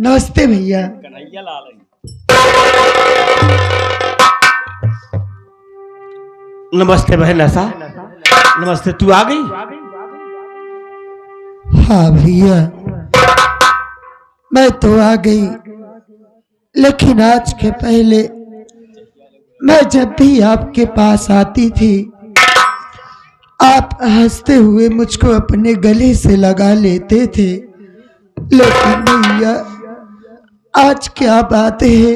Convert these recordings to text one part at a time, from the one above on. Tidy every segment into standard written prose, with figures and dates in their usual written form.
नमस्ते भैया। कन्हैया लाल है। नमस्ते बहन आशा। नमस्ते, तू आ गई? हाँ भैया, मैं तो आ गई, लेकिन आज के पहले मैं जब भी आपके पास आती थी आप हंसते हुए मुझको अपने गले से लगा लेते थे। लेकिन भैया आज क्या बात है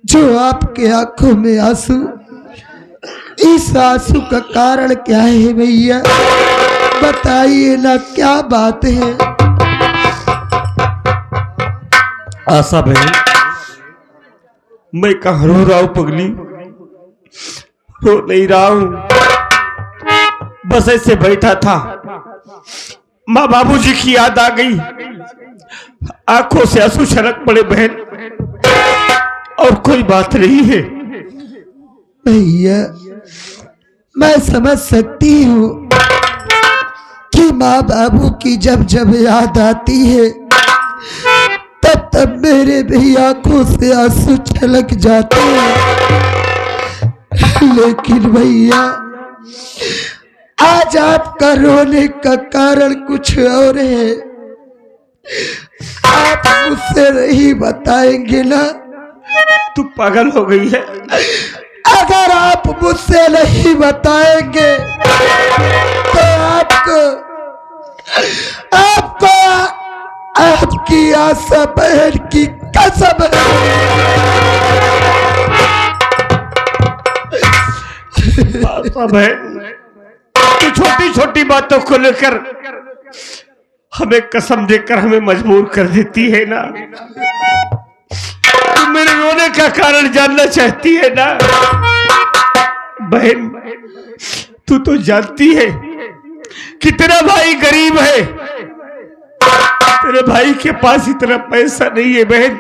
जो आपके आंखों में आंसू, इस आंसू का कारण क्या है भैया? बताइए ना, क्या बात है? आशा बहन, मैं कहाँ रो रहा हूं पगली, रो नहीं रहा हूं, बस ऐसे बैठा था, माँ बाबूजी की याद आ गई, आंखों से आंसू छलक पड़े बहन, और कोई बात नहीं है। भैया मैं समझ सकती हूँ कि माँ बाबू की जब जब याद आती है तब तब मेरे भी आंखों से आंसू छलक जाते हैं। लेकिन भैया आज आपका रोने का कारण कुछ और है, आप मुझसे नहीं बताएंगे ना? तू पागल हो गई है? अगर आप मुझसे नहीं बताएंगे तो आपको आपकी आशा बहन की कसम है। आशा बहन, तू छोटी छोटी बातों को लेकर हमें कसम देकर हमें मजबूर कर देती है ना। तू मेरे रोने का कारण जानना चाहती है ना बहन? तू तो जानती है कि तेरा भाई गरीब है, तेरे भाई के पास इतना पैसा नहीं है बहन।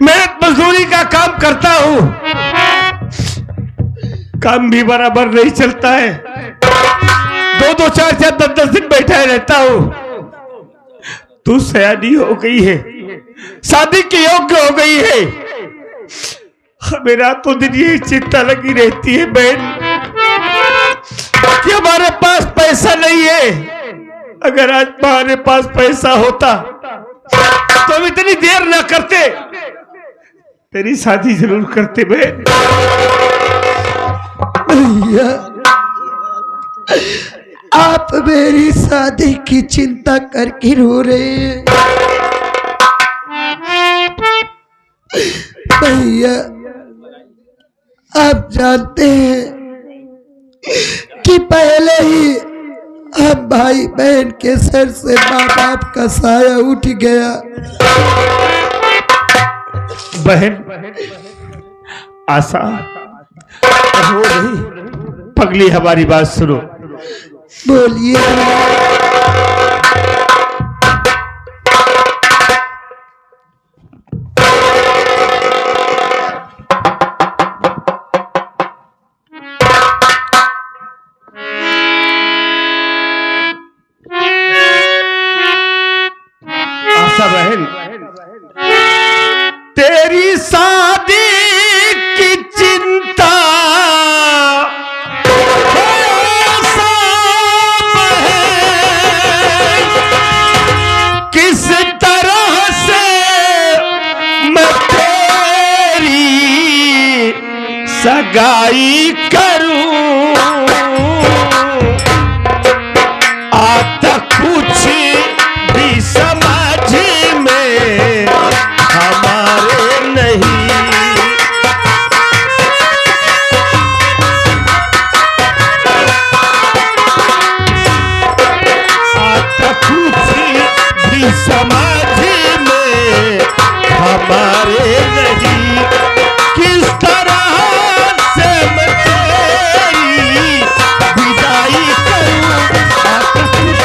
मेहनत मजदूरी का काम करता हूं, काम भी बराबर नहीं चलता है, 2-2, 4-4, 10-10 दिन बैठा रहता हूं। तू सयानी हो गई है, शादी के योग्य हो गई है, मेरा तो दिन ये चिंता लगी रहती है बहन कि हमारे पास पैसा नहीं है। अगर आज हमारे पास पैसा होता तो हम इतनी देर ना करते, तेरी शादी जरूर करते बहन। भैया आप मेरी शादी की चिंता करके रो रहे हैं। भैया आप जानते हैं कि पहले ही हम भाई बहन के सर से माँ बाप का साया उठ गया। बहन आशा रो नहीं, पगली हमारी बात सुनो। बोलिए। आशा बहन, तेरी शादी की चिंता किस तरह से मैं तेरी सगाई करूं, आता कुछ भी समझ में हमारे नहीं। आता कुछ भी समझ में हमारे नहीं, किस तरह से मैं तेरी विदाई करूं, आता कुछ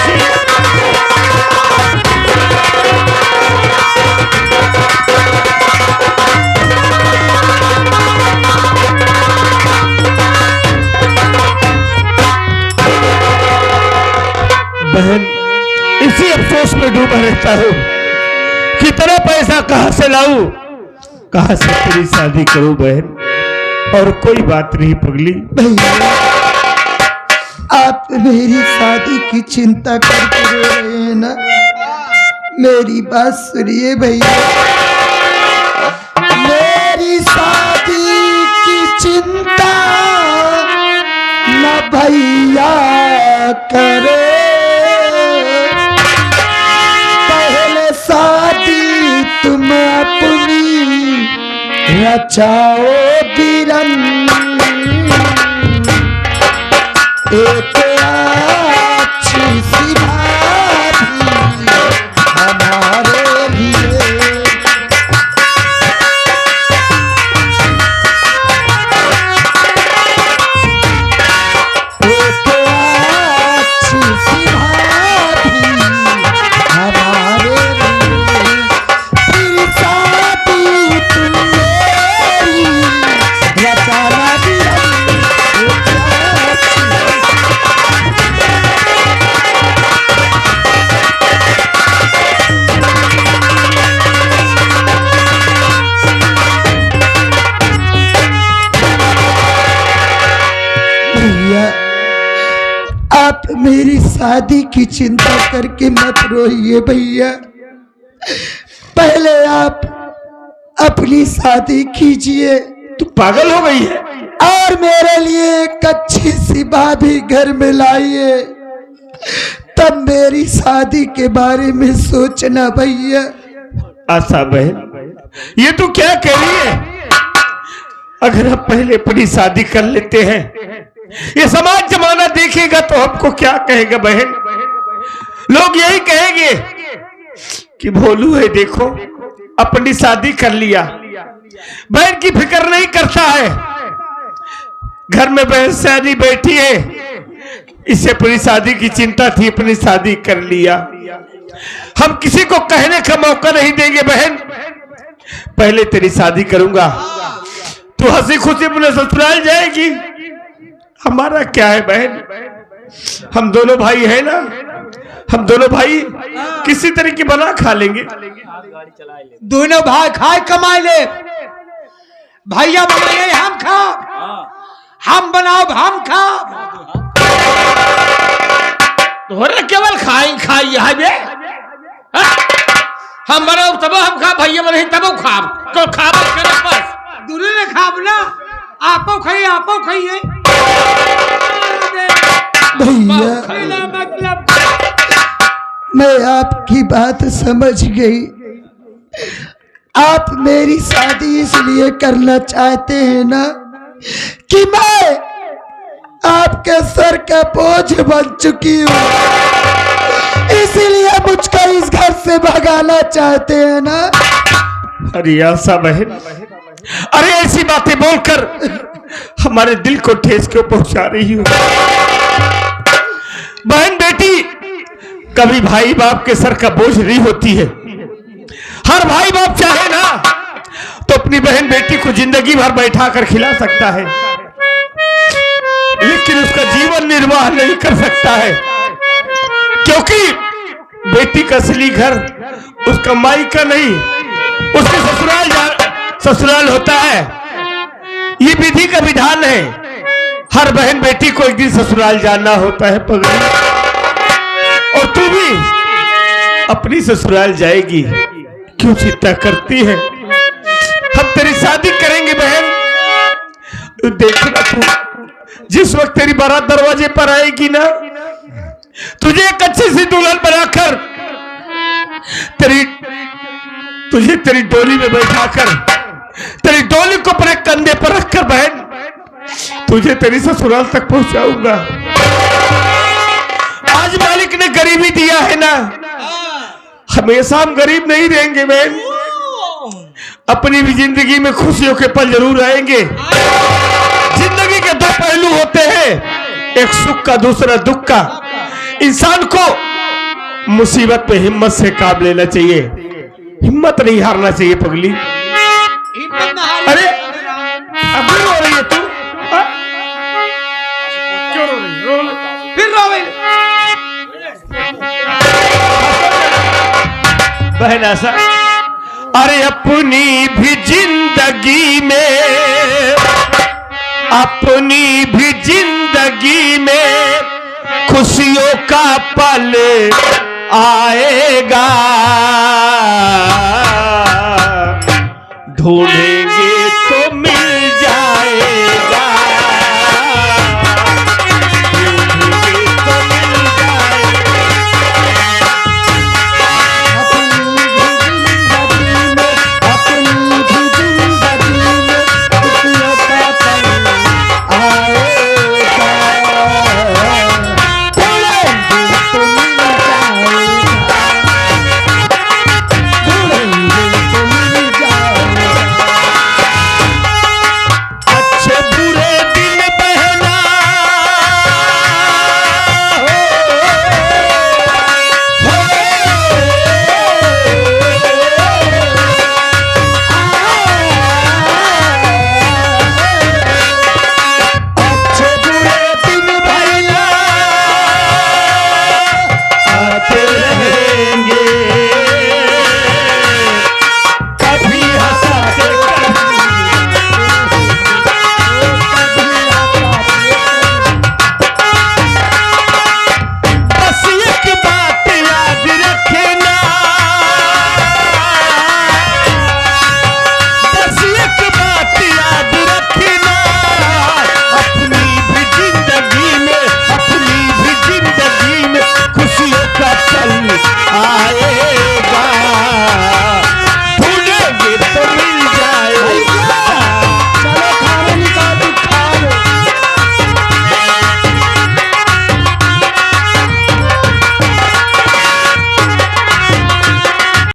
बहन, इसी अफसोस में डूबा रहता हूं। कितना पैसा कहां से लाऊं, कहां से तेरी शादी करूं बहन। और कोई बात नहीं पगली। भैया आप मेरी शादी की चिंता करके रो रहे हैं ना, मेरी बात सुनिए भैया। मेरी शादी की चिंता न भैया करे, पहले शादी तुम अपनी रचाओ बिरन, एक अच्छी सी भाभी हमारे लिए। एक अच्छी सी भाभी हमारे लिए, फिर शादी तुम मेरी रचाना बिरन। भैया आप मेरी शादी की चिंता करके मत रोइए भैया, पहले आप अपनी शादी कीजिए। तू पागल हो गई है? और मेरे लिए एक अच्छी सी भाभी घर में लाइए, तब मेरी शादी के बारे में सोचना भैया। आशा बहन, ये तू क्या कह रही है? अगर हम पहले अपनी शादी कर लेते हैं, ये समाज जमाना देखेगा तो हमको क्या कहेगा बहन? लोग यही कहेंगे कि भोलू है, देखो अपनी शादी कर लिया, बहन की फिक्र नहीं करता है, घर में बहन सयानी बैठी है, इससे अपनी शादी की चिंता थी, अपनी शादी कर लिया। हम किसी को कहने का मौका नहीं देंगे बहन, पहले तेरी शादी करूंगा, तू हंसी खुशी अपने ससुराल जाएगी। हमारा क्या है बहन, हम दोनों भाई है ना, हम दोनों भाई किसी तरीके बना खा लेंगे। दोनों भाई खाए कमाए ले, भैया बनाए हम खा, हम बनाओ हम खा, तोहरा केवल खाई खाई है बे, हम बनाओ तब हम खा, भैया बने तब खा, तो खाब बस दोनों ने खाब ना, आपो खाइए भैया मतलब मैं आपकी बात समझ गई, आप मेरी शादी इसलिए करना चाहते हैं ना कि मैं आपके सर का बोझ बन चुकी हूँ, इसीलिए मुझको इस घर से भगाना चाहते हैं ना। अरे आशा बहन, अरे ऐसी बातें बोलकर हमारे दिल को ठेस क्यों पहुंचा रही हो? बहन बेटी कभी भाई बाप के सर का बोझ नहीं होती है। हर भाई बाप चाहे ना तो अपनी बहन बेटी को जिंदगी भर बैठा कर खिला सकता है, लेकिन उसका जीवन निर्वाह नहीं कर सकता है, क्योंकि बेटी का असली घर उसका माई का नहीं, उसके ससुराल होता है। ये विधि का विधान है, हर बहन बेटी को एक दिन ससुराल जाना होता है पगली, और तू भी अपनी ससुराल जाएगी, क्यों चिंता करती है? हम तेरी शादी करेंगे बहन, देखना तू जिस वक्त तेरी बारात दरवाजे पर आएगी ना, तुझे एक अच्छी सी दुल्हन बनाकर तुझे तेरी डोली में बैठाकर, तेरी डोली को अपने कंधे पर रखकर बहन तुझे तेरी ससुराल तक पहुंचाऊंगा। आज मालिक ने गरीबी दिया है ना, हमेशा हम गरीब नहीं रहेंगे बहन, अपनी भी जिंदगी में खुशियों के पल जरूर आएंगे। जिंदगी के दो पहलू होते हैं, एक सुख का दूसरा दुख का। इंसान को मुसीबत पे हिम्मत से काम लेना चाहिए, हिम्मत नहीं हारना चाहिए पगली। अरे अभी रो रही है तू? क्यों रो रही? फिर रोवे बहन आशा, अरे अपनी भी जिंदगी में, अपनी भी जिंदगी में खुशियों का पल आएगा, ढूंढेंगे